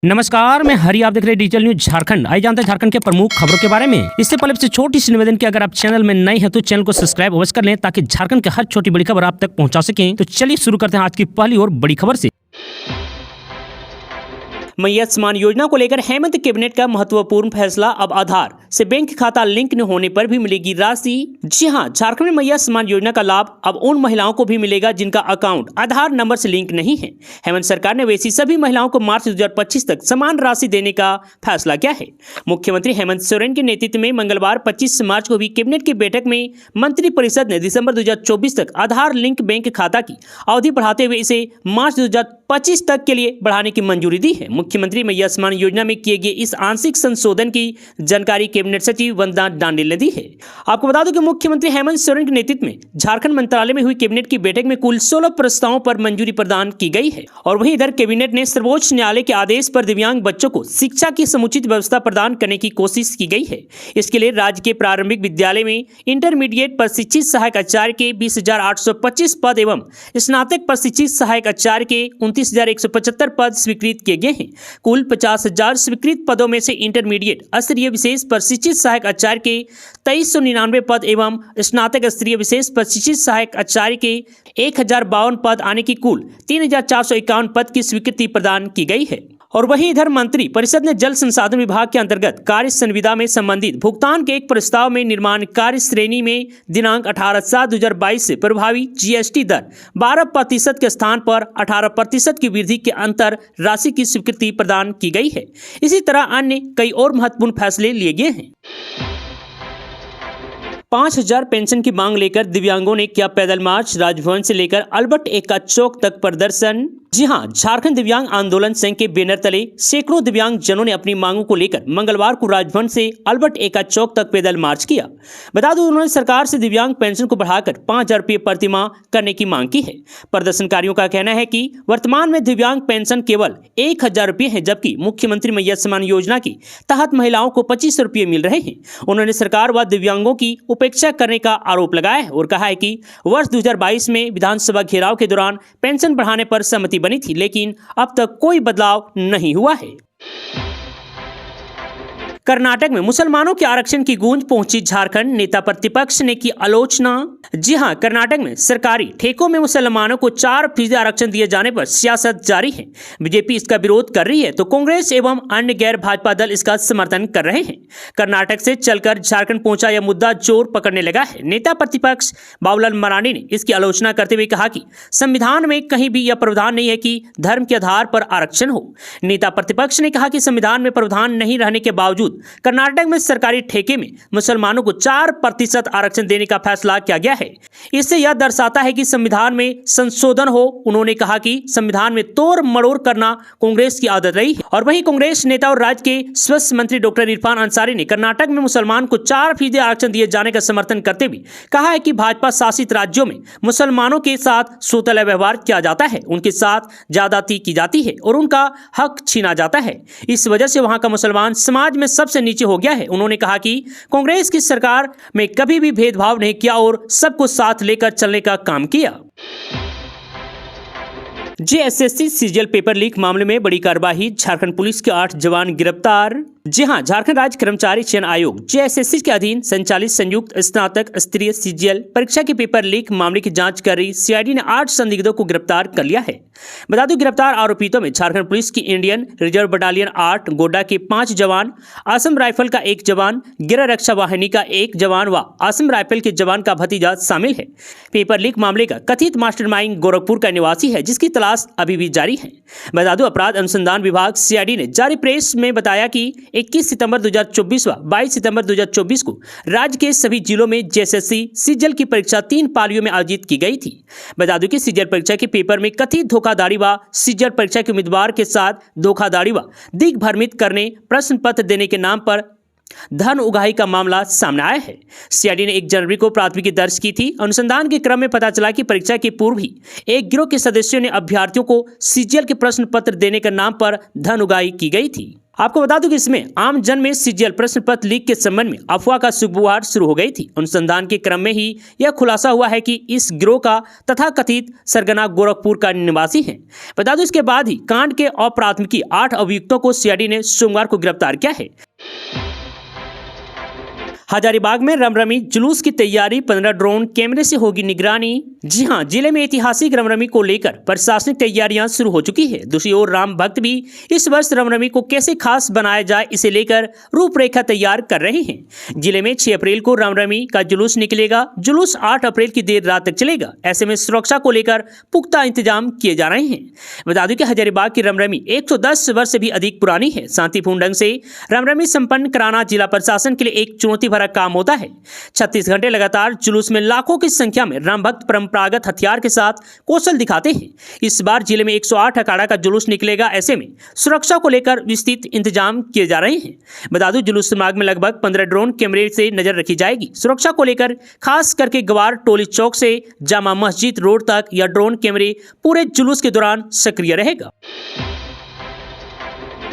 नमस्कार, मैं हरी। आप देख रहे हैं डिजिटल न्यूज झारखंड। आइए जानते हैं झारखंड के प्रमुख खबरों के बारे में। इससे पहले से छोटी सी निवेदन की, अगर आप चैनल में नए हैं तो चैनल को सब्सक्राइब अवश्य कर लें ताकि झारखंड की हर छोटी बड़ी खबर आप तक पहुंचा सकें। तो चलिए शुरू करते हैं आज की पहली और बड़ी खबर से। मैया सम्मान योजना को लेकर हेमंत कैबिनेट का महत्वपूर्ण फैसला। अब आधार से बैंक खाता लिंक न होने पर भी मिलेगी राशि। जी हां, झारखंड में मैया सम्मान योजना का लाभ अब उन महिलाओं को भी मिलेगा जिनका अकाउंट आधार नंबर से लिंक नहीं है। हेमंत सरकार ने वैसी सभी महिलाओं को मार्च 2025 तक समान राशि देने का फैसला किया है। मुख्यमंत्री हेमंत सोरेन के नेतृत्व में मंगलवार 25 मार्च को हुई कैबिनेट की बैठक में मंत्रिपरिषद ने दिसंबर 2024 तक आधार लिंक बैंक खाता की अवधि बढ़ाते हुए इसे मार्च 2025 तक के लिए बढ़ाने की मंजूरी दी है। मुख्यमंत्री मैया सम्मान योजना में किए गए इस आंशिक संशोधन की जानकारी कैबिनेट सचिव वंदना डांडिल ने दी है। आपको बता दूं कि मुख्यमंत्री हेमंत सोरेन के नेतृत्व में झारखंड मंत्रालय में हुई कैबिनेट की बैठक में कुल 16 प्रस्तावों पर मंजूरी प्रदान की गई है। और वहीं इधर कैबिनेट ने सर्वोच्च न्यायालय के आदेश पर दिव्यांग बच्चों को शिक्षा की समुचित व्यवस्था प्रदान करने की कोशिश की गई है। इसके लिए राज्य के प्रारंभिक विद्यालय में इंटरमीडिएट प्रशिक्षित सहायक आचार्य के 20,825 पद एवं स्नातक प्रशिक्षित सहायक आचार्य के 29,175 पद स्वीकृत किए गए हैं। कुल 50,000 स्वीकृत पदों में से इंटरमीडिएट स्तरीय विशेष प्रशिक्षित सहायक आचार्य के 2399 पद एवं स्नातक स्तरीय विशेष प्रशिक्षित सहायक आचार्य के 1052 पद आने की कुल 3,451 पद की स्वीकृति प्रदान की गई है। और वहीं इधर मंत्री परिषद ने जल संसाधन विभाग के अंतर्गत कार्य संविदा में संबंधित भुगतान के एक प्रस्ताव में निर्माण कार्य श्रेणी में दिनांक 18/7/2022 से प्रभावी जीएसटी दर 12% के स्थान पर 18% की वृद्धि के अंतर राशि की स्वीकृति प्रदान की गई है। इसी तरह अन्य कई और महत्वपूर्ण फैसले लिए गए हैं। 5,000 पेंशन की मांग लेकर दिव्यांगों ने किया पैदल मार्च। राजभवन से लेकर अल्बर्ट एक्का चौक तक प्रदर्शन। जी हां, झारखंड दिव्यांग आंदोलन संघ के बैनर तले सैकड़ों दिव्यांग जनों ने अपनी मांगों को लेकर मंगलवार को राजभवन से अल्बर्ट एक्का चौक तक पैदल मार्च किया। बता दूं, उन्होंने सरकार से दिव्यांग पेंशन को बढ़ाकर 5,000 रुपये प्रति माह करने की मांग की है। प्रदर्शनकारियों का कहना है कि वर्तमान में दिव्यांग पेंशन केवल 1,000 रुपये है, जबकि मुख्यमंत्री मैया सम्मान योजना के तहत महिलाओं को 25 रुपये मिल रहे हैं। उन्होंने सरकार व दिव्यांगों की उपेक्षा करने का आरोप लगाया है और कहा है कि वर्ष 2022 में विधानसभा घेराव के दौरान पेंशन बढ़ाने पर सहमति बनी थी, लेकिन अब तक कोई बदलाव नहीं हुआ है। कर्नाटक में मुसलमानों के आरक्षण की गूंज पहुंची झारखंड। नेता प्रतिपक्ष ने की आलोचना। जी हां, कर्नाटक में सरकारी ठेकों में मुसलमानों को 4% आरक्षण दिए जाने पर सियासत जारी है। बीजेपी इसका विरोध कर रही है तो कांग्रेस एवं अन्य गैर भाजपा दल इसका समर्थन कर रहे हैं। कर्नाटक से चलकर झारखंड पहुंचा यह मुद्दा जोर पकड़ने लगा है। नेता प्रतिपक्ष बाबूलाल मरांडी ने इसकी आलोचना करते हुए कहा कि संविधान में कहीं भी यह प्रावधान नहीं है कि धर्म के आधार पर आरक्षण हो। नेता प्रतिपक्ष ने कहा कि संविधान में प्रावधान नहीं रहने के बावजूद कर्नाटक में सरकारी ठेके में मुसलमानों को 4% आरक्षण देने का फैसला किया गया है। इससे यह दर्शाता है कि संविधान में संशोधन हो। उन्होंने कहा कि संविधान में तोड़ मरोड़ करना कांग्रेस की आदत रही है। और वहीं कांग्रेस नेता और राज्य के स्वास्थ्य मंत्री डॉक्टर इरफान अंसारी ने कर्नाटक में मुसलमान को 4% आरक्षण दिए जाने का समर्थन करते हुए कहा है कि भाजपा शासित राज्यों में मुसलमानों के साथ सोतला व्यवहार किया जाता है, उनके साथ ज्यादती की जाती है और उनका हक छीना जाता है। इस वजह से वहां का मुसलमान समाज में सबसे नीचे हो गया है। उन्होंने कहा कि कांग्रेस की सरकार में कभी भी भेदभाव नहीं किया और सबको साथ लेकर चलने का काम किया। जेएसएससी सीजीएल पेपर लीक मामले में बड़ी कार्रवाई। झारखंड पुलिस के 8 जवान गिरफ्तार। जी हां, झारखंड राज्य कर्मचारी चयन आयोग जेएसएससी के अधीन संचालित संयुक्त स्नातक स्तरीय सीजीएल परीक्षा के पेपर लीक मामले की जांच कर रही सीआईडी ने 8 संदिग्धों को गिरफ्तार कर लिया है। बता दूं, गिरफ्तार आरोपितों में झारखंड पुलिस की इंडियन रिजर्व बटालियन 8 गोड्डा के 5 जवान, असम राइफल का 1 जवान, गिरा रक्षा वाहिनी का 1 जवान व असम राइफल के जवान का भतीजा शामिल है। पेपर लीक मामले का कथित मास्टरमाइंड गोरखपुर का निवासी है, जिसकी तलाश अभी भी जारी है। बता दूं, अपराध अनुसंधान विभाग सीआईडी ने जारी प्रेस में बताया कि 21 सितंबर 2024 व 22 सितंबर 2024 को राज्य के सभी जिलों में जेएसएससी सीजीएल की परीक्षा 3 पालियों में आयोजित की गई थी। बता दूं कि सीजीएल परीक्षा के पेपर में कथित धोखाधड़ी व सीजीएल परीक्षा के उम्मीदवार के साथ धोखाधड़ी व दिग्भ्रमित करने, प्रश्न पत्र देने के नाम पर धन उगाही का मामला सामने आया है। सीआईडी ने 1 जनवरी को प्राथमिकी दर्ज की थी। अनुसंधान के क्रम में पता चला कि परीक्षा के पूर्व ही एक गिरोह के सदस्यों ने अभ्यर्थियों को सीजीएल के प्रश्न पत्र देने के नाम पर धन उगाही की गई थी। आपको बता दूं कि इसमें आम जन में सीजीएल प्रश्न पत्र लीक के संबंध में अफवाह का सुबुहार शुरू हो गई थी। अनुसंधान के क्रम में ही यह खुलासा हुआ है कि इस गिरोह का तथाकथित सरगना गोरखपुर का निवासी है। बता दूं इसके बाद ही कांड के अपराधमिकी 8 अभियुक्तों को सीआईडी ने सोमवार को गिरफ्तार किया है। हजारीबाग में रामनवमी जुलूस की तैयारी, 15 ड्रोन कैमरे से होगी निगरानी। जी हां, जिले में ऐतिहासिक रामनवमी को लेकर प्रशासनिक तैयारियां शुरू हो चुकी है। दूसरी ओर राम भक्त भी इस वर्ष रामनवमी को कैसे खास बनाया जाए, इसे लेकर रूपरेखा तैयार कर रहे हैं। जिले में 6 अप्रैल को रामनवमी का जुलूस निकलेगा। जुलूस 8 अप्रैल की देर रात तक चलेगा। ऐसे में सुरक्षा को लेकर पुख्ता इंतजाम किए जा रहे हैं। बता दूं कि हजारीबाग की रामनवमी 110 वर्ष से भी अधिक पुरानी है। शांतिपूर्ण ढंग से रामनवमी संपन्न कराना जिला प्रशासन के लिए एक चुनौती भरा काम होता है। 36 घंटे लगातार जुलूस में लाखों की संख्या में राम भक्त परंपरागत हथियार के साथ कौशल दिखाते हैं। इस बार जिले में 108 अखाड़ा का जुलूस निकलेगा। ऐसे में सुरक्षा को लेकर विस्तृत इंतजाम किए जा रहे हैं। बता दूं जुलूस मार्ग में लगभग 15 ड्रोन कैमरे से नजर रखी जाएगी। सुरक्षा को लेकर खास करके गवार टोली चौक से जामा मस्जिद रोड तक यह ड्रोन कैमरे पूरे जुलूस के दौरान सक्रिय रहेगा।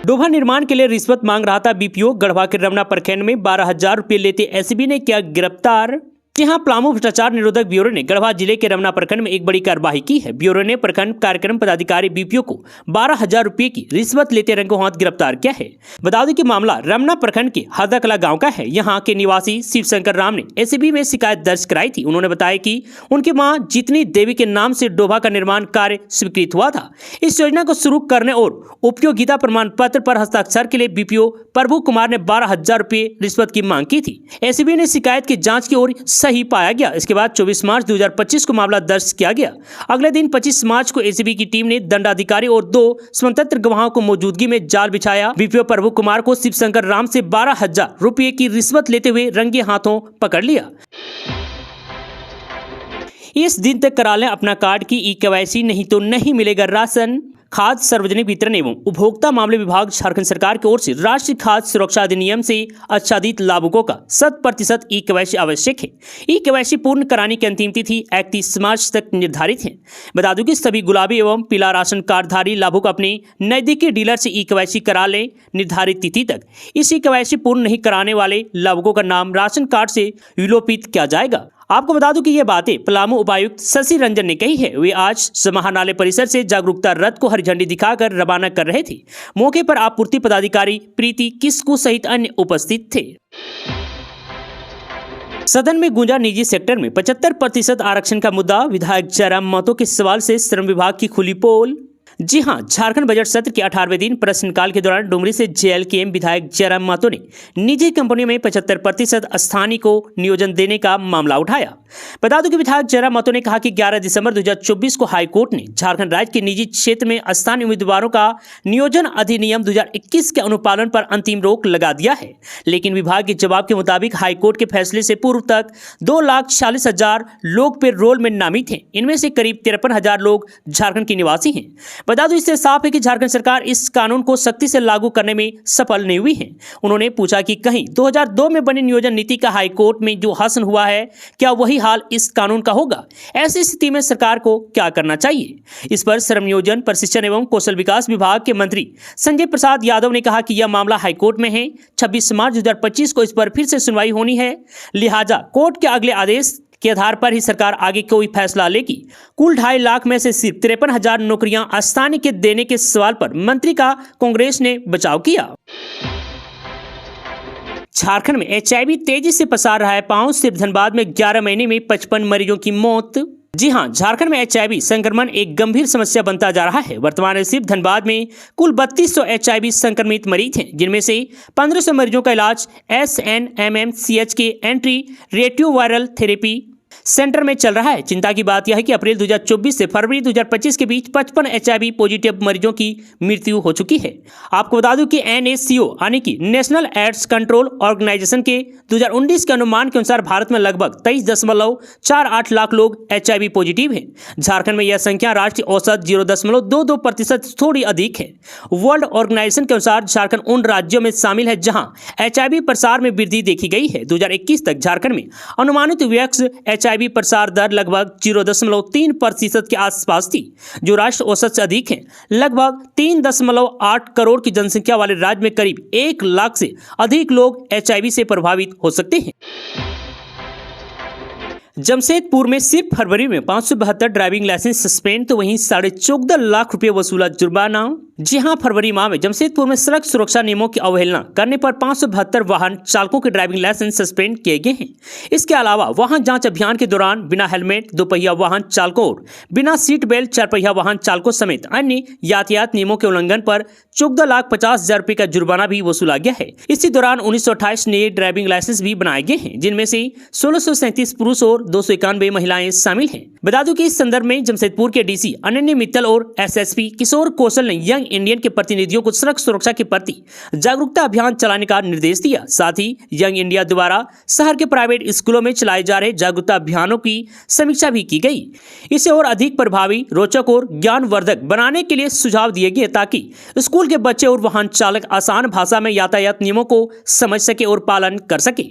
डोभा निर्माण के लिए रिश्वत मांग रहा था बीपीओ। गढ़वा के रमना प्रखंड में 12,000 रुपये लेते एसीबी ने किया गिरफ्तार। जी हां, पलामू भ्रष्टाचार निरोधक ब्यूरो ने गढ़वा जिले के रमना प्रखंड में एक बड़ी कार्रवाई की है। ब्यूरो ने प्रखंड कार्यक्रम पदाधिकारी बीपीओ को 12,000 रुपये की रिश्वत लेते रंगों हाथ गिरफ्तार किया है। बता दें कि मामला रमना प्रखंड के हरदाकला गांव का है। यहां के निवासी शिवशंकर राम ने एसीबी में शिकायत दर्ज कराई थी। उन्होंने बताया कि उनकी मां जितनी देवी के नाम से डोभा का निर्माण कार्य स्वीकृत हुआ था। इस योजना को शुरू करने और उपयोगिता प्रमाण पत्र पर हस्ताक्षर के लिए बीपीओ प्रभु कुमार ने 12,000 रुपये रिश्वत की मांग की थी। एसीबी ने शिकायत की जाँच की और सही पाया गया। इसके बाद 24 मार्च 2025 को मामला दर्ज किया गया। अगले दिन 25 मार्च को एसीबी की टीम ने दंडाधिकारी और 2 स्वतंत्र गवाहों को मौजूदगी में जाल बिछाया। बीपीओ प्रभु कुमार को शिवशंकर राम से 12,000 रुपये की रिश्वत लेते हुए रंगे हाथों पकड़ लिया। इस दिन तक करा लें अपना कार्ड की ई-केवाईसी, नहीं तो नहीं मिलेगा राशन। खाद्य सार्वजनिक वितरण एवं उपभोक्ता मामले विभाग झारखंड सरकार की ओर से राष्ट्रीय खाद्य सुरक्षा अधिनियम से आच्छादित लाभुकों का 100% ई-केवाईसी आवश्यक है। ई-केवाईसी पूर्ण कराने की अंतिम तिथि 31 मार्च तक निर्धारित है। बता दूं कि सभी गुलाबी एवं पीला राशन कार्डधारी लाभुक अपने नजदीकी डीलर से ई-केवाईसी करा लें निर्धारित तिथि तक। इस ई-केवाईसी पूर्ण नहीं कराने वाले लाभुकों का नाम राशन कार्ड से विलोपित किया जाएगा। आपको बता दूं कि ये बातें पलामू उपायुक्त शशि रंजन ने कही है। वे आज समाहरणालय परिसर से जागरूकता रथ को हरी झंडी दिखाकर रवाना कर रहे थे। मौके पर आपूर्ति पदाधिकारी प्रीति किस्कू सहित अन्य उपस्थित थे। सदन में गूंजा निजी सेक्टर में 75% आरक्षण का मुद्दा। विधायक जयराम महतो के सवाल से श्रम विभाग की खुली पोल। जी हां, झारखंड बजट सत्र के 18वें दिन प्रश्नकाल के दौरान डुमरी से जेएलकेएम विधायक जयराम महतो ने निजी कंपनियों में 75% स्थानीय को नियोजन देने का मामला उठाया। बता दूं कि विधायक जयराम महतो ने कहा कि 11 दिसंबर 2024 को हाईकोर्ट ने झारखंड राज्य के निजी क्षेत्र में स्थानीय उम्मीदवारों का नियोजन अधिनियम 2021 के अनुपालन पर अंतिम रोक लगा दिया है। लेकिन विभाग के जवाब के मुताबिक हाईकोर्ट के फैसले से पूर्व तक 2,40,000 लोग पे रोल में नामित हैं। इनमें से करीब 53,000 लोग झारखंड के निवासी हैं। बता दूं इससे साफ है कि झारखंड सरकार इस कानून को सख्ती से लागू करने में सफल नहीं हुई है। उन्होंने पूछा कि कहीं 2002 में बनी नियोजन नीति का हाईकोर्ट में जो हसन हुआ है, क्या वही हाल इस कानून का होगा? ऐसी स्थिति में सरकार को क्या करना चाहिए? इस पर श्रम नियोजन, प्रशिक्षण एवं कौशल विकास विभाग के मंत्री संजय प्रसाद यादव ने कहा कि यह मामला हाईकोर्ट में है। 26 मार्च 2025 को इस पर फिर से सुनवाई होनी है। लिहाजा कोर्ट के अगले आदेश के आधार पर ही सरकार आगे कोई फैसला लेगी। कुल 2.5 लाख में से सिर्फ 53,000 नौकरियां स्थानीय के देने के सवाल पर मंत्री का कांग्रेस ने बचाव किया। झारखंड में एचआईवी तेजी से पसार रहा है पांव। सिर्फ धनबाद में 11 महीने में 55 मरीजों की मौत। जी हां, झारखंड में एचआईवी संक्रमण एक गंभीर समस्या बनता जा रहा है। वर्तमान में सिर्फ धनबाद में कुल 3200 एचआईवी संक्रमित मरीज हैं, जिनमें से 1500 मरीजों का इलाज SNMMCH के एंट्री रेट्रोवायरल थेरेपी सेंटर में चल रहा है। चिंता की बात यह है कि अप्रैल 2024 से फरवरी 2025 के बीच 55 एचआईवी पॉजिटिव मरीजों की मृत्यु हो चुकी है। आपको बता दूं कि NACO यानी कि नेशनल एड्स कंट्रोल ऑर्गेनाइजेशन के 2019 के अनुमान के अनुसार भारत में लगभग 23.48 लाख लोग एचआईवी पॉजिटिव हैं। झारखंड में यह संख्या राष्ट्रीय औसत 0.22% थोड़ी अधिक है। वर्ल्ड ऑर्गेनाइजेशन के अनुसार झारखंड उन राज्यों में शामिल है जहां एचआईवी प्रसार में वृद्धि देखी गई है। 2021 तक झारखंड में अनुमानित वयस्क HIV प्रसार दर लगभग 0.3% के आसपास थी, जो राष्ट्रीय औसत से अधिक है। लगभग 3.8 करोड़ की जनसंख्या वाले राज्य में करीब 1 लाख से अधिक लोग HIV से प्रभावित हो सकते हैं। जमशेदपुर में सिर्फ फरवरी में 572 ड्राइविंग लाइसेंस सस्पेंड, तो वहीं 14.5 लाख रुपए वसूला जुर्माना। जी हां, फरवरी माह में जमशेदपुर में सड़क सुरक्षा नियमों की अवहेलना करने पर 572 वाहन चालकों के ड्राइविंग लाइसेंस सस्पेंड किए गए हैं। इसके अलावा वाहन जांच अभियान के दौरान बिना हेलमेट दोपहिया वाहन चालकों और बिना सीट बेल्ट चारपहिया वाहन चालकों समेत अन्य यातायात नियमों के उल्लंघन पर 14,50,000 रुपए का जुर्माना भी वसूला गया है। इसी दौरान 1928 नए ड्राइविंग लाइसेंस भी बनाए गए हैं, जिनमें से 1637 पुरुष और 291 महिलाएं शामिल हैं। बता दूं कि इस संदर्भ में जमशेदपुर के डीसी अनन्य मित्तल और एसएसपी किशोर कौशल ने यंग इंडियन के प्रतिनिधियों को सड़क सुरक्षा के प्रति जागरूकता अभियान चलाने का निर्देश दिया। साथ ही यंग इंडिया द्वारा शहर के प्राइवेट स्कूलों में चलाए जा रहे जागरूकता अभियानों की समीक्षा भी की गई। इसे और अधिक प्रभावी, रोचक और ज्ञानवर्धक बनाने के लिए सुझाव दिए गए, ताकि स्कूल के बच्चे और वाहन चालक आसान भाषा में यातायात नियमों को समझ सके और पालन कर सके।